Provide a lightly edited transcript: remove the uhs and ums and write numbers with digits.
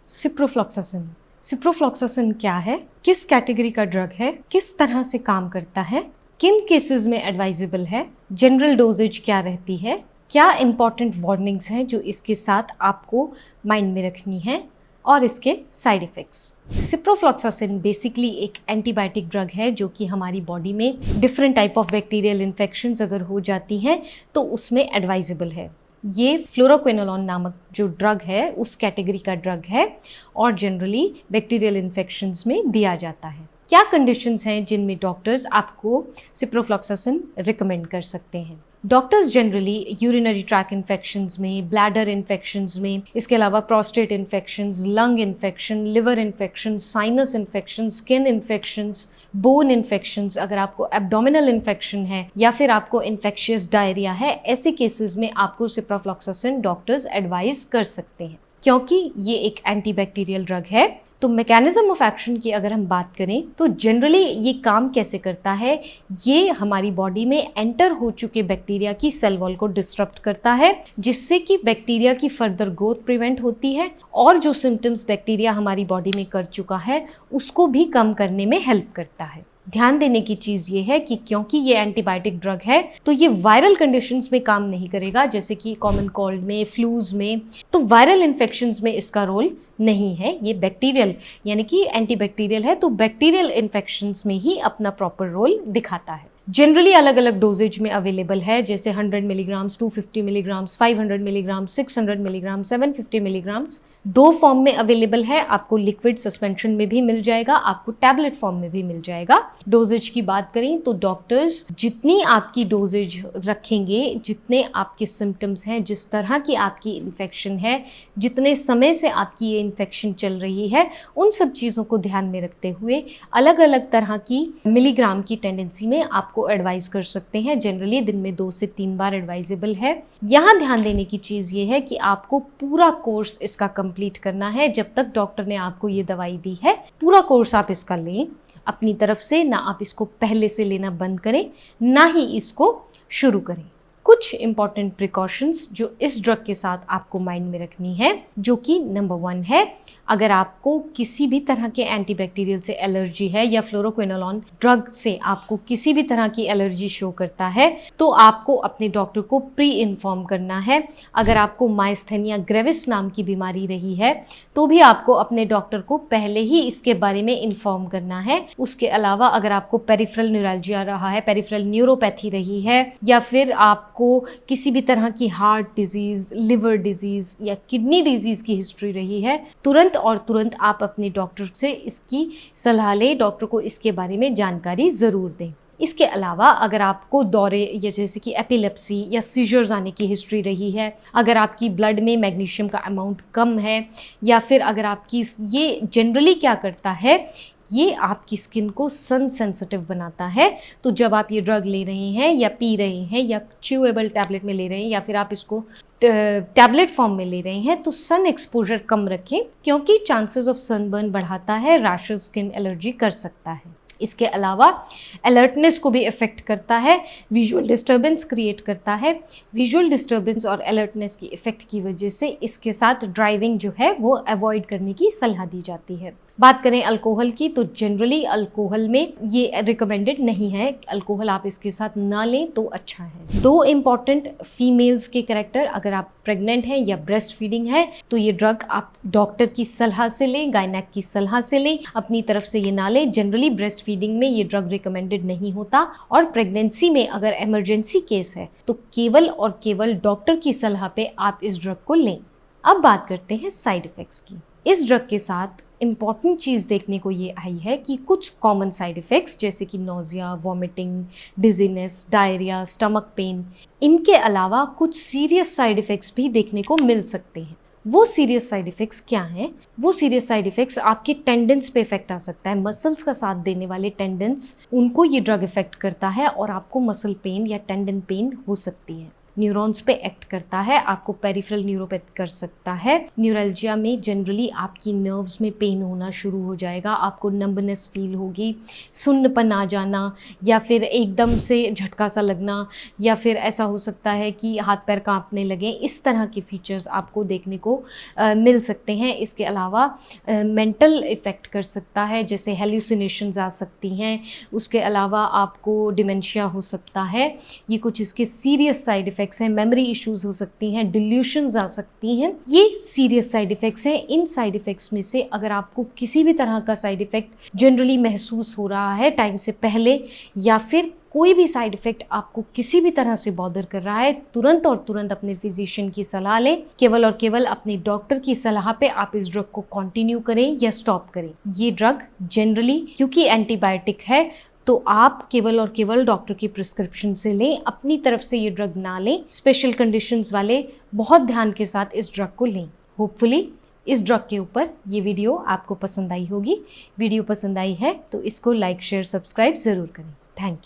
Ciprofloxacin. Ciprofloxacin क्या है, किस कैटेगरी का ड्रग है, किस तरह से काम करता है, किन केसेस में एडवाइजेबल है, जनरल डोजेज क्या रहती है, क्या इंपॉर्टेंट वार्निंग्स हैं जो इसके साथ आपको माइंड में रखनी है, और इसके साइड इफ़ेक्ट्स। सिप्रोफ्लॉक्सासिन बेसिकली एक एंटीबायोटिक ड्रग है जो कि हमारी बॉडी में different type of bacterial infections अगर हो जाती हैं तो उसमें एडवाइजेबल है। ये फ्लोरोक्विनोलोन नामक जो ड्रग है उस कैटेगरी का ड्रग है और जनरली बैक्टीरियल इन्फेक्शंस में दिया जाता है। क्या कंडीशंस हैं जिनमें डॉक्टर्स आपको सिप्रोफ्लॉक्सासिन रिकमेंड कर सकते हैं? Doctors generally urinary track infections में, ब्लैडर इन्फेक्शंस में, इसके अलावा prostate infections, lung infection, liver infection, sinus infection, skin infections, bone infections, अगर आपको एब्डोमिनल इन्फेक्शन है या फिर आपको इन्फेक्शियस डायरिया है, ऐसे केसेस में आपको सिप्रोफ्लॉक्सासिन डॉक्टर्स एडवाइस कर सकते हैं क्योंकि ये एक एंटीबैक्टीरियल ड्रग है। तो मैकेनिज्म ऑफ एक्शन की अगर हम बात करें तो जनरली ये काम कैसे करता है, ये हमारी बॉडी में एंटर हो चुके बैक्टीरिया की सेल वॉल को डिस्टर्ब करता है जिससे कि बैक्टीरिया की फर्दर ग्रोथ प्रिवेंट होती है और जो सिम्टम्स बैक्टीरिया हमारी बॉडी में कर चुका है उसको भी कम करने में हेल्प करता है। ध्यान देने की चीज़ ये है कि क्योंकि ये एंटीबायोटिक ड्रग है तो ये वायरल कंडीशंस में काम नहीं करेगा, जैसे कि कॉमन कोल्ड में, फ्लूज में, तो वायरल इन्फेक्शंस में इसका रोल नहीं है। ये बैक्टीरियल यानी कि एंटीबैक्टीरियल है तो बैक्टीरियल इन्फेक्शंस में ही अपना प्रॉपर रोल दिखाता है। जनरली अलग अलग डोजेज में अवेलेबल है, जैसे 100 milligrams, 250 milligrams, 500 milligrams, 600 milligrams, 750 milligrams. दो फॉर्म में अवेलेबल है, आपको लिक्विड सस्पेंशन में भी मिल जाएगा, आपको टैबलेट फॉर्म में भी मिल जाएगा। डोजेज की बात करें तो डॉक्टर्स जितनी आपकी डोजेज रखेंगे, जितने आपके सिम्टम्स हैं, जिस तरह की आपकी इन्फेक्शन है, जितने समय से आपकी ये इन्फेक्शन चल रही है, उन सब चीज़ों को ध्यान में रखते हुए अलग अलग तरह की मिलीग्राम की टेंडेंसी में आपको एडवाइस कर सकते हैं। जनरली दिन में 2 से 3 बार एडवाइजेबल है। यहाँ ध्यान देने की चीज़ ये है कि आपको पूरा कोर्स इसका कंप्लीट करना है। जब तक डॉक्टर ने आपको ये दवाई दी है पूरा कोर्स आप इसका लें अपनी तरफ से, ना आप इसको पहले से लेना बंद करें ना ही इसको शुरू करें। कुछ इंपॉर्टेंट प्रिकॉशंस जो इस ड्रग के साथ आपको माइंड में रखनी है, जो कि नंबर 1 है, अगर आपको किसी भी तरह के एंटीबैक्टीरियल से एलर्जी है या फ्लोरोक्विनोलोन ड्रग से आपको किसी भी तरह की एलर्जी शो करता है तो आपको अपने डॉक्टर को प्री इन्फॉर्म करना है। अगर आपको माइस्थेनिया ग्रेविस नाम की बीमारी रही है तो भी आपको अपने डॉक्टर को पहले ही इसके बारे में इन्फॉर्म करना है। उसके अलावा अगर आपको पेरिफेरल न्यूरल्जिया रहा है, पेरिफेरल न्यूरोपैथी रही है, या फिर आपको किसी भी तरह की हार्ट डिजीज, लिवर डिजीज या किडनी डिजीज की हिस्ट्री रही है, तुरंत आप अपने डॉक्टर से इसकी सलाह लें, डॉक्टर को इसके बारे में जानकारी ज़रूर दें। इसके अलावा अगर आपको दौरे या जैसे कि एपिलेप्सी या सीजर्स आने की हिस्ट्री रही है, अगर आपकी ब्लड में मैग्नीशियम का अमाउंट कम है, या फिर अगर आपकी ये जनरली क्या करता है, ये आपकी स्किन को सन सेंसिटिव बनाता है। तो जब आप ये ड्रग ले रहे हैं या पी रहे हैं या च्यूएबल टैबलेट में ले रहे हैं या फिर आप इसको टैबलेट फॉर्म में ले रहे हैं तो सन एक्सपोजर कम रखें क्योंकि चांसेस ऑफ सनबर्न बढ़ाता है, रैशेस, स्किन एलर्जी कर सकता है। इसके अलावा अलर्टनेस को भी इफ़ेक्ट करता है, विजुअल डिस्टर्बेंस क्रिएट करता है। विजुअल डिस्टर्बेंस और अलर्टनेस की इफ़ेक्ट की वजह से इसके साथ ड्राइविंग जो है वो अवॉइड करने की सलाह दी जाती है। बात करें अल्कोहल की तो जनरली अल्कोहल में ये रिकमेंडेड नहीं है, अल्कोहल आप इसके साथ ना लें तो अच्छा है। 2 इम्पॉर्टेंट फीमेल्स के कैरेक्टर, अगर आप प्रेग्नेंट हैं या ब्रेस्ट फीडिंग है तो ये ड्रग आप डॉक्टर की सलाह से लें, गायनेक की सलाह से लें, अपनी तरफ से ये ना लें। जनरली ब्रेस्ट फीडिंग में ये ड्रग रिकमेंडेड नहीं होता और प्रेगनेंसी में अगर इमरजेंसी केस है तो केवल और केवल डॉक्टर की सलाह पे आप इस ड्रग को लें। अब बात करते हैं साइड इफ़ेक्ट्स की। इस ड्रग के साथ इम्पॉर्टेंट चीज़ देखने को ये आई है कि कुछ कॉमन साइड इफ़ेक्ट्स जैसे कि nausea, vomiting, dizziness, diarrhoea, stomach pain, इनके अलावा कुछ सीरियस साइड इफ़ेक्ट्स भी देखने को मिल सकते हैं। वो सीरियस साइड इफ़ेक्ट्स क्या हैं? वो सीरियस साइड इफ़ेक्ट्स आपके टेंडन्स पे इफेक्ट आ सकता है। मसल्स का साथ देने वाले टेंडन्स, उनको ये ड्रग इफेक्ट करता है और आपको मसल पेन या टेंडन पेन हो सकती है। न्यूरॉन्स पे एक्ट करता है, आपको पेरिफेरल न्यूरोपैथी कर सकता है। न्यूरल्जिया में जनरली आपकी नर्व्स में पेन होना शुरू हो जाएगा, आपको नंबनेस फील होगी, सुन्नपन आ जाना, या फिर एकदम से झटका सा लगना, या फिर ऐसा हो सकता है कि हाथ पैर कांपने लगे। इस तरह के फीचर्स आपको देखने को मिल सकते हैं। इसके अलावा मेंटल इफ़ेक्ट कर सकता है, जैसे हेल्यूसिनेशंस आ सकती हैं। उसके अलावा आपको डिमेंशिया हो सकता है। ये कुछ इसके सीरियस साइड इफ़ेक्ट्स हैं। मेमोरी इश्यूज़ हो सकती हैं, डिल्यूशंस आ सकती हैं। ये सीरियस साइड इफ़ेक्ट्स हैं। इन साइड इफ़ेक्ट्स में से अगर आपको किसी भी तरह का साइड इफ़ेक्ट जनरली महसूस हो रहा है टाइम से पहले, या फिर कोई भी साइड इफ़ेक्ट आपको किसी भी तरह से बॉदर कर रहा है, तुरंत और तुरंत अपने फिजिशियन की सलाह लें। केवल और केवल अपने डॉक्टर की सलाह पे आप इस ड्रग को कंटिन्यू करें या स्टॉप करें। ये ड्रग जनरली क्योंकि एंटीबायोटिक है, तो आप केवल और केवल डॉक्टर की प्रिस्क्रिप्शन से लें, अपनी तरफ से ये ड्रग ना लें। स्पेशल कंडीशंस वाले बहुत ध्यान के साथ इस ड्रग को लें। होपफुली इस ड्रग के ऊपर ये वीडियो आपको पसंद आई होगी। वीडियो पसंद आई है तो इसको लाइक, शेयर, सब्सक्राइब ज़रूर करें। Thank you.